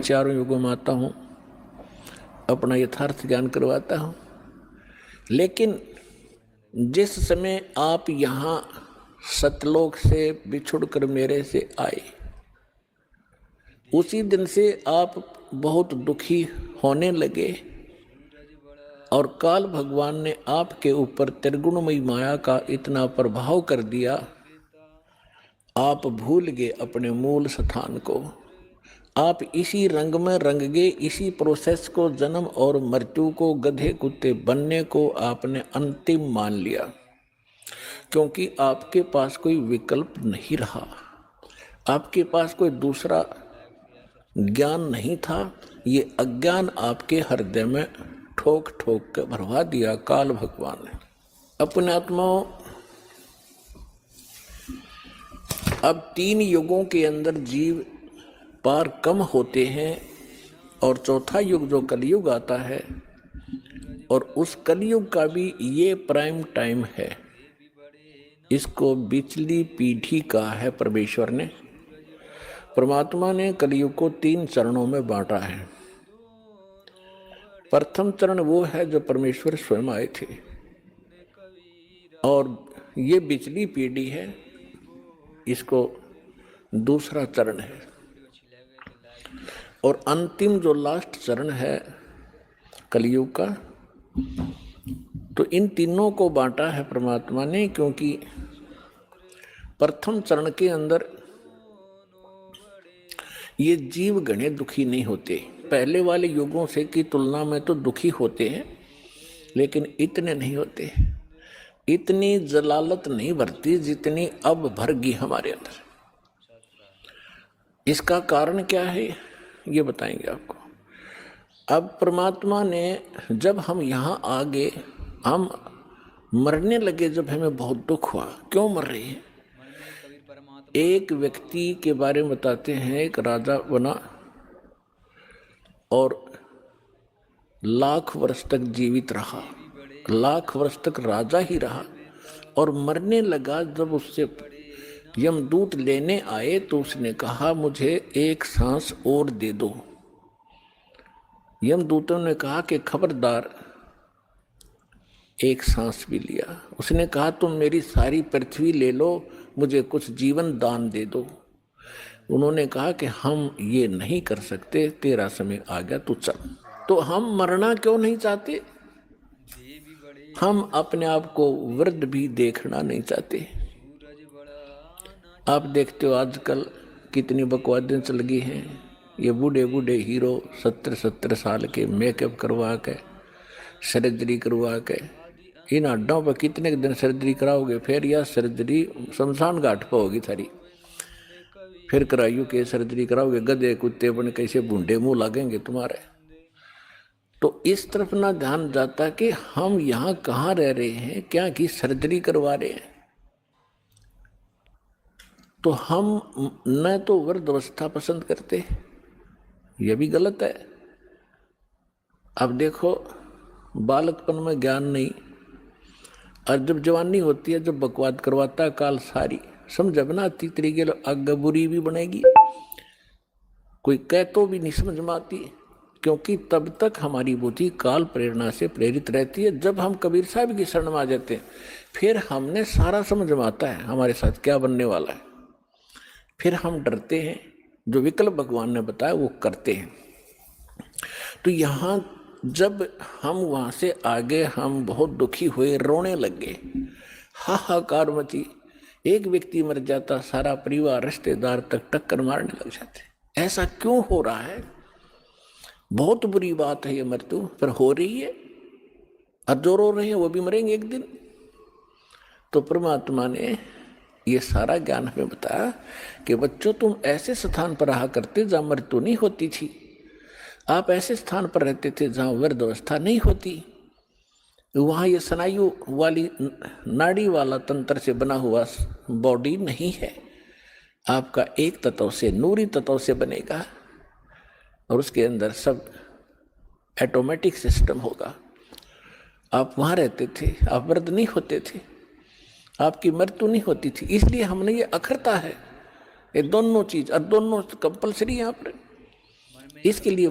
चारों युगों में आता हूँ, अपना यथार्थ ज्ञान करवाता हूँ। लेकिन जिस समय आप यहाँ सतलोक से बिछुड़कर मेरे से आए, उसी दिन से आप बहुत दुखी होने लगे और काल भगवान ने आपके ऊपर त्रिगुणमयी माया का इतना प्रभाव कर दिया, आप भूल गए अपने मूल स्थान को। आप इसी रंग में रंग गए, इसी प्रोसेस को, जन्म और मृत्यु को, गधे कुत्ते बनने को आपने अंतिम मान लिया, क्योंकि आपके पास कोई विकल्प नहीं रहा, आपके पास कोई दूसरा ज्ञान नहीं था। ये अज्ञान आपके हृदय में ठोक ठोक कर भरवा दिया काल भगवान ने। अपने आत्माओं, अब 3 युगों के अंदर जीव पार कम होते हैं और चौथा युग जो कलयुग आता है, और उस कलयुग का भी ये प्राइम टाइम है। इसको बिचली पीढ़ी कहा है परमेश्वर ने। परमात्मा ने कलयुग को 3 चरणों में बांटा है। प्रथम चरण वो है जो परमेश्वर स्वयं आए थे, और ये बिचली पीढ़ी है, इसको दूसरा चरण है। और अंतिम जो लास्ट चरण है कलयुग का, तो इन तीनों को बांटा है परमात्मा ने, क्योंकि प्रथम चरण के अंदर ये जीव घने दुखी नहीं होते। पहले वाले युगों से की तुलना में तो दुखी होते हैं, लेकिन इतने नहीं होते, इतनी जलालत नहीं भरती जितनी अब भरगी हमारे अंदर। इसका कारण क्या है ये बताएंगे आपको। अब परमात्मा ने, जब हम यहाँ आ गए, हम मरने लगे, जब हमें बहुत दुख हुआ। क्यों मर रहे हैं? एक व्यक्ति के बारे में बताते हैं, एक राजा बना और लाख वर्ष तक जीवित रहा, लाख वर्ष तक राजा ही रहा, और मरने लगा। जब उससे यमदूत लेने आए तो उसने कहा, मुझे एक सांस और दे दो। यमदूतों ने कहा कि खबरदार, एक सांस भी लिया। उसने कहा, तुम मेरी सारी पृथ्वी ले लो, मुझे कुछ जीवन दान दे दो। उन्होंने कहा कि हम ये नहीं कर सकते, तेरा समय आ गया, तू चल। तो हम मरना क्यों नहीं चाहते? हम अपने आप को वृद्ध भी देखना नहीं चाहते। आप देखते हो आजकल कितनी बकवादें चल गई हैं। ये बूढ़े बूढ़े हीरो 70-70 साल के मेकअप करवा के, सर्जरी करवा के, इन हड्डों पर कितने दिन सर्जरी कराओगे? फिर यह सर्जरी शमशान घाट पर होगी थारी। फिर कराइयो के सर्जरी कराओगे, गधे कुत्ते बन कैसे बूढ़े मुंह लगेंगे तुम्हारे। तो इस तरफ ना ध्यान जाता कि हम यहाँ कहाँ रह रहे हैं, क्या की सर्जरी करवा रहे हैं। तो हम न तो वृद्धावस्था पसंद करते, यह भी गलत है। अब देखो, बालकपन में ज्ञान नहीं, और जब जवानी होती है, जब बकवाद करवाता है काल सारी, समझ बना आती तरीके आगे बुरी भी बनेगी, कोई कह तो भी नहीं समझ में आती, क्योंकि तब तक हमारी बुद्धि काल प्रेरणा से प्रेरित रहती है। जब हम कबीर साहब की शरण में आ जाते हैं, फिर हमने सारा समझ में आता है हमारे साथ क्या बनने वाला है। फिर हम डरते हैं, जो विकल्प भगवान ने बताया वो करते हैं। तो यहाँ जब हम वहाँ से आगे, हम बहुत दुखी हुए, रोने लगे, हाहाकार मची। एक व्यक्ति मर जाता, सारा परिवार रिश्तेदार तक टक्कर मारने लग जाते। ऐसा क्यों हो रहा है? बहुत बुरी बात है ये मृत्यु, पर हो रही है, और जो रो रहे हैं वो भी मरेंगे एक दिन। तो परमात्मा ने ये सारा ज्ञान हमें बताया कि बच्चों, तुम ऐसे स्थान पर रहा करते जहाँ मृत्यु नहीं होती थी। आप ऐसे स्थान पर रहते थे जहाँ वृद्धावस्था नहीं होती। वहाँ ये स्नायु वाली, नाड़ी वाला तंत्र से बना हुआ बॉडी नहीं है। आपका एक तत्व से, नूरी तत्व से बनेगा, और उसके अंदर सब ऑटोमेटिक सिस्टम होगा। आप वहाँ रहते थे, आप वृद्ध नहीं होते थे, आपकी मृत्यु नहीं होती थी। इसलिए हमने ये अखरता है, ये दोनों चीज, और दोनों कंपलसरी यहाँ पर। इसके लिए